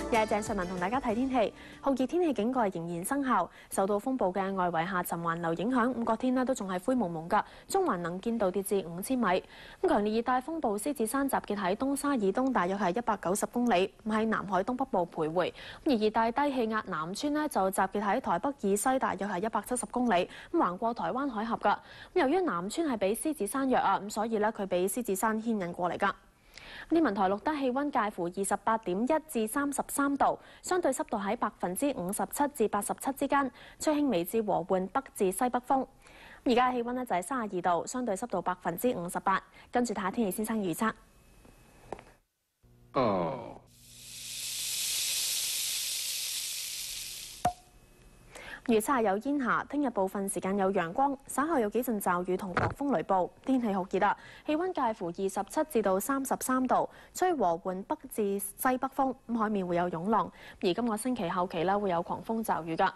又係鄭瑞文同大家睇天氣，酷熱天氣警告仍然生效。受到風暴嘅外圍下沉環流影響，五角天都仲係灰蒙蒙㗎，中環能見度跌至5000米。咁強烈熱帶風暴獅子山集結喺東沙以東，大約係190公里，喺南海東北部徘徊。而熱帶低氣壓南川就集結喺台北以西，大約係170公里，咁橫過台灣海峽㗎。由於南川係比獅子山弱啊，咁所以佢俾獅子山牽引過嚟㗎。天文台錄得氣温介乎28.1至33度，相對濕度喺57%至87%之間，吹輕微至和緩北至西北風。而家嘅氣温就係32度，相對濕度58%。跟住睇下天氣先生預測。預測係有煙霞，聽日部分時間有陽光，稍後有幾陣驟雨同狂風雷暴，天氣酷熱啊！氣温介乎27至到33度，吹和緩北至西北風，咁海面會有湧浪。而今個星期後期會有狂風驟雨㗎。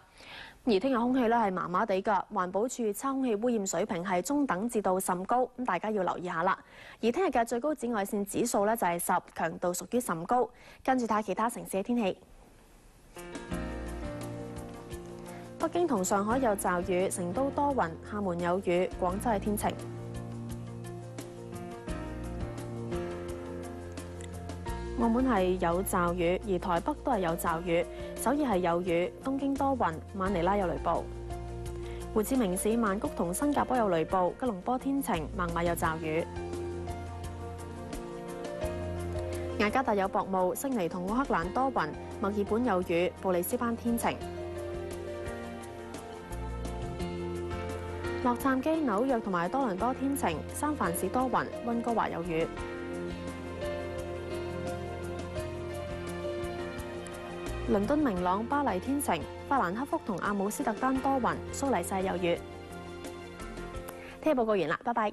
而聽日空氣係麻麻地㗎，環保署測空氣污染水平係中等至到甚高，咁大家要留意下啦。而聽日嘅最高紫外線指數就係10，強度屬於甚高。跟住睇下其他城市嘅天氣。北京同上海有驟雨，成都多雲，廈門有雨，廣州係天晴。澳門係有驟雨，而台北都係有驟雨，首爾係有雨，東京多雲，馬尼拉有雷暴。胡志明市曼谷同新加坡有雷暴，吉隆坡天晴，孟買有驟雨。雅加達有薄霧，悉尼同奧克蘭多雲，墨爾本有雨，布里斯班天晴。洛杉磯、紐約同埋多倫多天晴，三藩市多雲，溫哥華有雨。倫敦明朗，巴黎天晴，法蘭克福同阿姆斯特丹多雲，蘇黎世有雨。聽日報告完啦，拜拜。